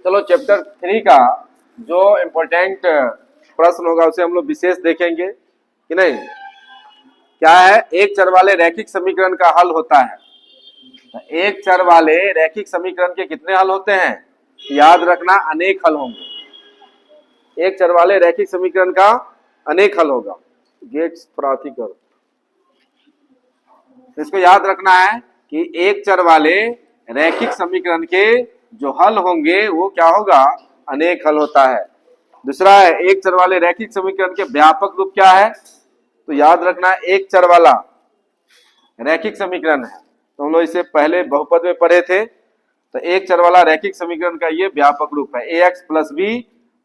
चलो चैप्टर 3 का जो इम्पोर्टेंट प्रश्न होगा उसे हम लोग विशेष देखेंगे कि नहीं। क्या है, एक चर वाले रैखिक समीकरण का हल होता है। एक चर वाले रैखिक समीकरण के कितने हल होते हैं? याद रखना, अनेक हल होंगे। एक चर वाले रैखिक समीकरण का अनेक हल होगा। गेट्स प्रार्थी करो, इसको याद रखना है कि एक चर वाले रैखिक समीकरण के जो हल होंगे वो क्या होगा? अनेक हल होता है। दूसरा है, एक चर वाले रैखिक समीकरण के व्यापक रूप क्या है? तो याद रखना, एक चर वाला रैखिक समीकरण है, तो हम लोग इसे पहले बहुपद में पढ़े थे। तो एक चर वाला रैखिक समीकरण का ये व्यापक रूप है, ax प्लस बी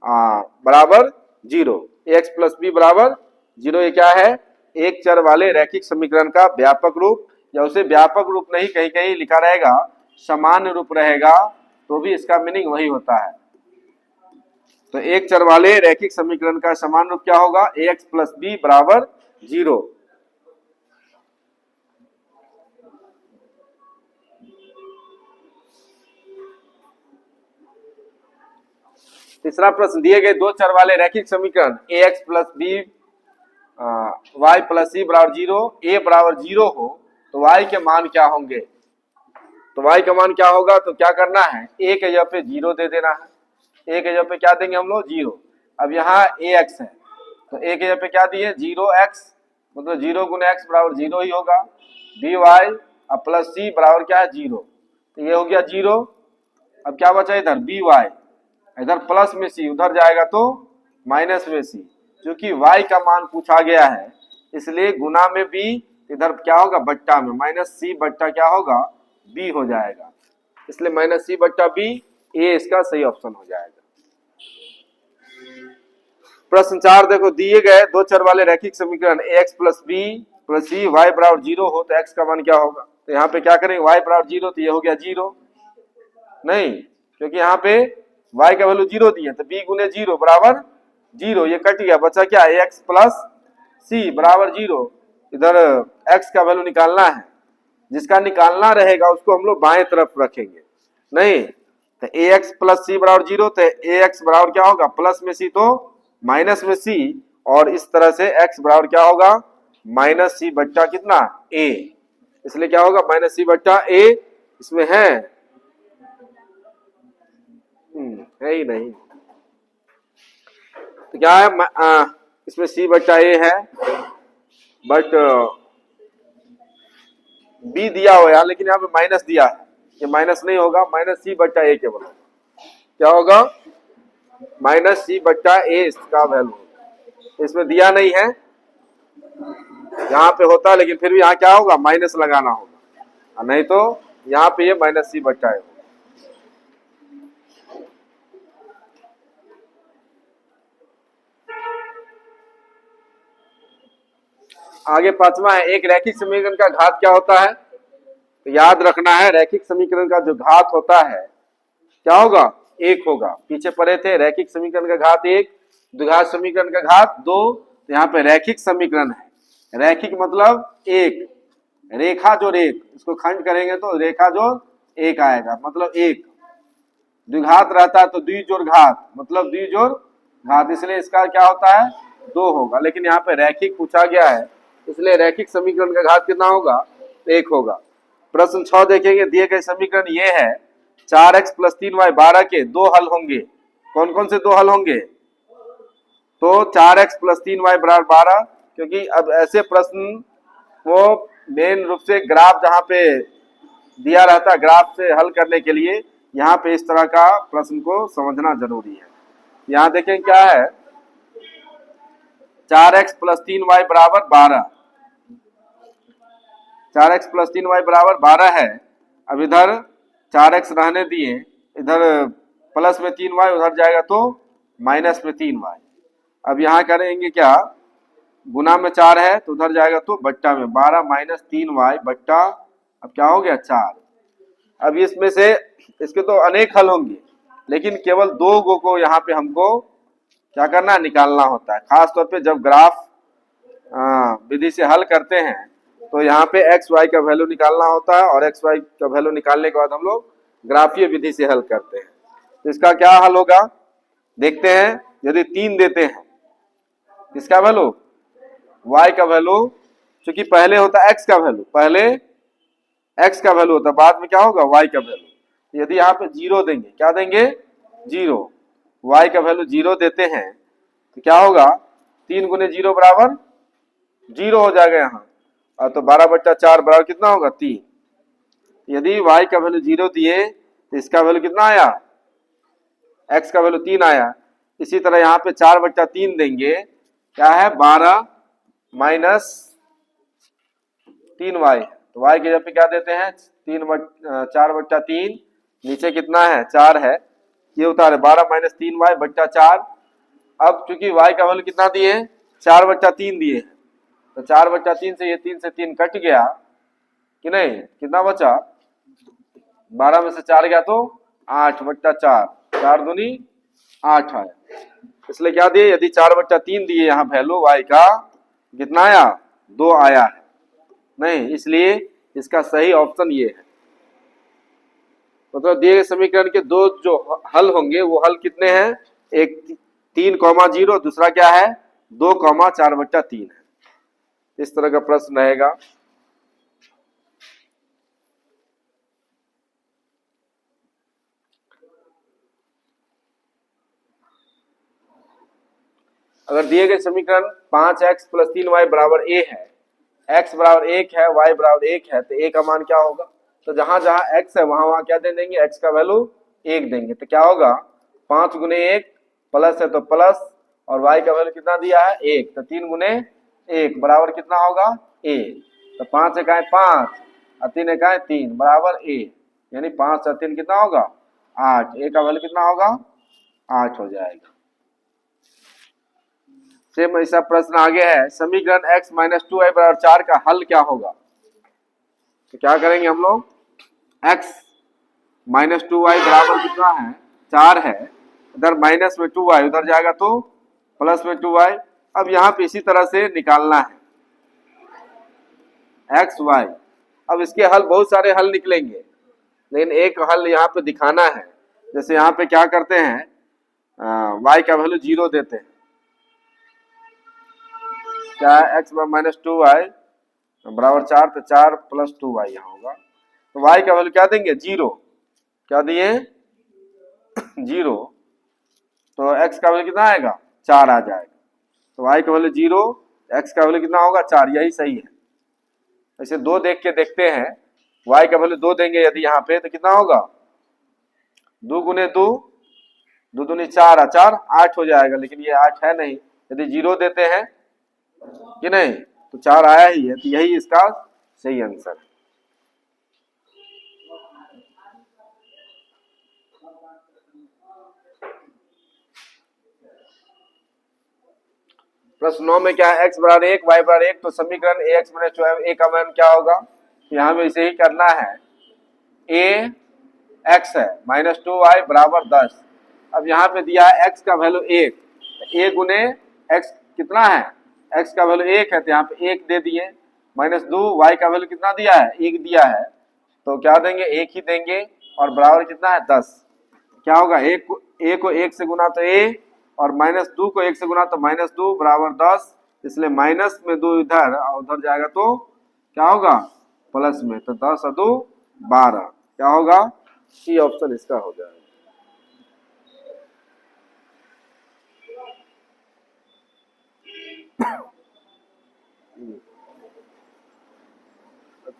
बराबर 0। ax प्लस बी बराबर 0 ये क्या है? एक चर वाले रैखिक समीकरण का व्यापक रूप, या उसे व्यापक रूप नहीं, कहीं कहीं लिखा रहेगा सामान्य रूप रहेगा, तो भी इसका मीनिंग वही होता है। तो एक चर वाले रैखिक समीकरण का सामान्य रूप क्या होगा? ax प्लस बी बराबर 0। तीसरा प्रश्न, दिए गए दो चर वाले रैखिक समीकरण ax plus b y plus c बराबर 0, ए बराबर 0 हो तो y के मान क्या होंगे? तो y का मान क्या होगा? तो क्या करना है, a के जगह पे 0 दे देना है। a के जगह पे क्या देंगे हम लोग? 0। अब यहाँ ax है तो a के जगह पे क्या दिए? 0x, मतलब 0 गुना x बराबर 0 ही होगा। by अब प्लस सी बराबर क्या है? 0। तो ये हो गया 0। अब क्या बचा इधर? by, इधर प्लस में सी, उधर जाएगा तो माइनस में सी। क्योंकि y का मान पूछा गया है इसलिए गुना में b, इधर क्या होगा? बट्टा में माइनस सी बट्टा क्या होगा? b हो जाएगा। इसलिए माइनस सी बट्टा b, ए इसका सही ऑप्शन हो जाएगा। प्रश्न 4 देखो, दिए गए दो चर वाले रैखिक समीकरण ax प्लस बी प्लस सी वाई बराबर 0 हो तो x का मान क्या होगा? तो यहाँ पे क्या करेंगे? y बराबर 0, तो ये हो गया 0 नहीं, क्योंकि यहाँ पे y का वैल्यू 0 दिए तो b गुने 0 बराबर 0, ये कट गया, बचा क्या? x प्लस सी बराबर 0। इधर x का वैल्यू निकालना है, जिसका निकालना रहेगा उसको हम लोग बाएं तरफ रखेंगे नहीं। तो ax प्लस सी बराबर 0, तो ax बराबर क्या होगा? प्लस में सी तो माइनस में सी, और इस तरह से x बराबर क्या होगा? माइनस सी बट्टा कितना? a। इसलिए क्या होगा? माइनस सी बट्टा a। इसमें है ही नहीं, तो क्या है? इसमें c बट्टा a है, बट b दिया हुआ है, लेकिन यहाँ पे माइनस दिया है, ये माइनस नहीं होगा, माइनस सी बट्टा a केवल क्या होगा? माइनस सी बट्टा a इसका वैल्यू। इसमें दिया नहीं है, यहाँ पे होता, लेकिन फिर भी यहाँ क्या होगा? माइनस लगाना होगा, नहीं तो यहाँ पे ये माइनस सी बट्टा है। आगे पांचवा है, एक रैखिक समीकरण का घात क्या होता है? तो याद रखना है, रैखिक समीकरण का जो घात होता है क्या होगा? 1 होगा। पीछे पढ़े थे रैखिक समीकरण का घात 1, द्विघात समीकरण का घात 2। तो यहाँ पे रैखिक समीकरण है, रैखिक मतलब 1, रेखा जो रेख, इसको खंड करेंगे तो रेखा जो 1 आएगा, मतलब 1। द्विघात रहता है तो द्विजोड़ घात, मतलब द्विजोड़ घात, इसलिए इसका क्या होता है? 2 होगा। लेकिन यहाँ पे रैखिक पूछा गया है इसलिए रैखिक समीकरण का घात कितना होगा? 1 होगा। प्रश्न 6 देखेंगे, दिए गए समीकरण ये है, 4x प्लस 3y 12 के 2 हल होंगे। कौन कौन से 2 हल होंगे? तो 4x प्लस 3y बराबर 12, क्योंकि अब ऐसे प्रश्न वो मेन रूप से ग्राफ जहाँ पे दिया रहता है, ग्राफ से हल करने के लिए यहाँ पे इस तरह का प्रश्न को समझना जरूरी है। यहाँ देखें क्या है, 4x प्लस 3y बराबर 12, 4x प्लस 3y बराबर 12 है। अब इधर 4x रहने दिए, इधर प्लस में 3y, उधर जाएगा तो माइनस में 3y। अब यहाँ करेंगे क्या? गुना में 4 है तो उधर जाएगा तो बट्टा में 12 माइनस 3y बट्टा, अब क्या हो गया? 4। अब इसमें से इसके तो अनेक हल होंगे, लेकिन केवल 2 गो को यहाँ पे हमको क्या करना है? निकालना होता है। खास तौर पे जब ग्राफ विधि से हल करते हैं तो यहाँ पे एक्स वाई का वैल्यू निकालना होता है, और एक्स वाई का वैल्यू निकालने के बाद हम लोग ग्राफीय विधि से हल करते हैं। तो इसका क्या हल होगा देखते हैं। यदि 3 देते हैं, किसका वैल्यू, y का वैल्यू, क्योंकि पहले होता x का वैल्यू, पहले x का वैल्यू होता, बाद में क्या होगा y का वैल्यू। यदि यहाँ पे 0 देंगे, क्या देंगे 0, y का वैल्यू 0 देते हैं तो क्या होगा 3 गुने 0 बराबर 0 हो जाएगा यहाँ, और तो 12/4 बराबर कितना होगा 3। यदि y का वैल्यू 0 दिए तो इसका वैल्यू कितना आया, x का वैल्यू 3 आया। इसी तरह यहाँ पे 4/3 देंगे, क्या है 12 माइनस 3y, तो y के जगह पे क्या देते हैं 4/3, नीचे कितना है 4 है, ये उतारे 12 माइनस 3y/4। अब चूंकि y का वैल्यू कितना दिए 4/3 दिए हैं, तो 4/3 से ये 3 से 3 कट गया कि नहीं, कितना बचा 12 में से 4 गया तो 8/4, 4 दूनी 8 आया। इसलिए क्या दिए, यदि 4/3 दिए यहाँ वैल्यू y का, कितना आया 2 आया है नहीं, इसलिए इसका सही ऑप्शन ये है। मतलब दिए गए समीकरण के दो जो हल होंगे वो हल कितने हैं, एक 3,0, दूसरा क्या है 2,4/3 है। इस तरह का प्रश्न रहेगा। अगर दिए गए समीकरण 5x + 3y बराबर a है, x बराबर 1 है, y बराबर 1 है, तो a का मान क्या होगा, तो जहां जहां x है वहां वहां क्या दे देंगे, x का वैल्यू 1 देंगे, तो क्या होगा 5 गुने 1 प्लस है तो प्लस, और y का वैल्यू कितना दिया है 1, तो 3 गुने 1 बराबर कितना होगा a, तो 5 इकाई 5 और 3 इकाई 3 बराबर a, यानी 5 और 3 कितना होगा 8, a का वैल्यू कितना होगा 8 हो जाएगा। सेम ऐसा प्रश्न आगे है, समीकरण x - 2y बराबर 4 का हल क्या होगा। तो क्या करेंगे हम लोग, x - 2y बराबर कितना है 4 है, इधर माइनस में 2y उधर जाएगा तो प्लस में 2y। अब यहाँ पे इसी तरह से निकालना है x y। अब इसके हल बहुत सारे हल निकलेंगे, लेकिन एक हल यहाँ पे दिखाना है। जैसे यहाँ पे क्या करते हैं, y का वैल्यू 0 देते हैं, क्या है x - 2y बराबर 4, तो 4 + 2y यहाँ होगा, तो y का वैल्यू क्या देंगे 0, क्या दिए 0, तो x का वैल्यू कितना आएगा 4 आ जाएगा, तो y का वैल्यू 0, x का वैल्यू कितना होगा 4, यही सही है। ऐसे 2 देख के देखते हैं, y का वैल्यू 2 देंगे यदि यहाँ पे, तो कितना होगा 2 गुने 2, 2 दूनी 4 4 8 हो जाएगा, लेकिन ये 8 है नहीं। यदि 0 देते हैं कि नहीं, तो 4 आया ही है, तो यही इसका सही आंसर है। प्रश्न 9 में क्या है, x बराबर 1 y बराबर 1, तो समीकरण ax - 2a का मान क्या होगा, यहाँ पे इसे ही करना है। a x है -2y बराबर 10। अब यहाँ पे दिया है x का वैल्यू 1, a गुने x कितना है, x का वैल्यू 1 है, तो यहाँ पे 1 दे दिए, -2 y का वैल्यू कितना दिया है 1 दिया है, तो क्या देंगे 1 ही देंगे, और बराबर कितना है 10। क्या होगा a को 1 से गुना तो a, और -2 को 1 से गुना तो -2 बराबर 10, इसलिए माइनस में 2 इधर और उधर जाएगा तो क्या होगा प्लस में, तो 10 और 2 12, क्या होगा सी ऑप्शन इसका हो जाएगा।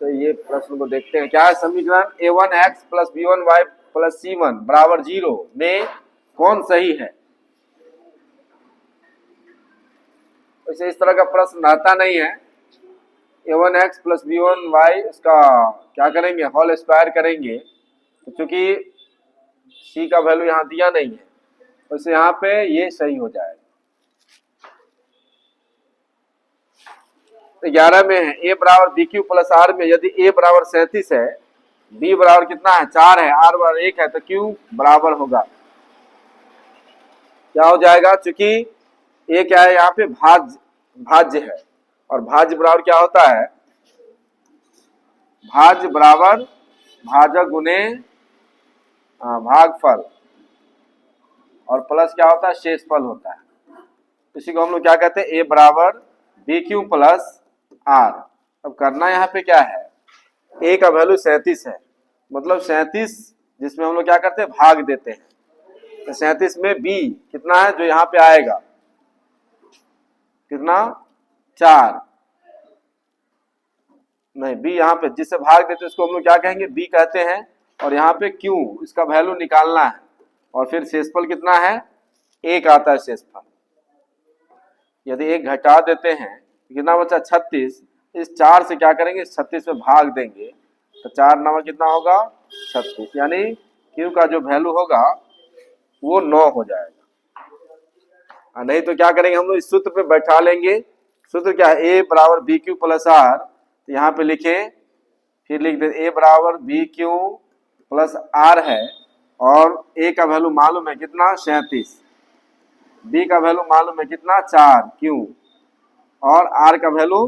तो ये प्रश्न को देखते हैं, क्या है समीकरण a1x + b1y + c1 बराबर 0 में कौन सही है। वैसे इस तरह का प्रश्न रहता नहीं है, a1x + b1y इसका क्या करेंगे होल स्क्वायर करेंगे, तो चूंकि c का वैल्यू यहाँ दिया नहीं है, वैसे यहाँ पे ये सही हो जाएगा। 11 में है a बराबर bq + r में यदि a बराबर 37 है, b बराबर कितना है 4 है, r बराबर 1 है, तो q बराबर होगा क्या हो जाएगा, चूंकि a क्या है यहाँ पे भाज्य है, और भाज्य बराबर क्या होता है, भाज्य बराबर भाजक गुने भागफल, और प्लस क्या होता है, शेषफल होता है। इसी को हम लोग क्या कहते हैं, ए बराबर बी क्यू प्लस आर। अब करना यहाँ पे क्या है, ए का वैल्यू 37 है, मतलब 37 जिसमें हम लोग क्या करते हैं, भाग देते हैं। तो 37 में बी कितना है जो यहाँ पे आएगा, कितना, 4, नहीं बी यहाँ पे जिससे भाग देते हैं उसको हम लोग क्या कहेंगे, बी कहते हैं। और यहाँ पे क्यू, इसका वैल्यू निकालना है। और फिर शेषफल कितना है, एक आता है शेषफल। यदि एक घटा देते हैं कितना बचा, 36। इस 4 से क्या करेंगे, 36 में भाग देंगे तो 4 नंबर कितना होगा, 36, यानी क्यू का जो वैल्यू होगा वो 9 हो जाएगा। और नहीं तो क्या करेंगे, हम लोग इस सूत्र पे बैठा लेंगे। सूत्र क्या है, ए बराबर बी क्यू प्लस आर। तो यहाँ पे लिखें, फिर लिख दे ए बराबर बी क्यू प्लस आर है, और ए का वैल्यू मालूम है कितना, 37, बी का वैल्यू मालूम है कितना, 4 क्यू, और आर का वैल्यू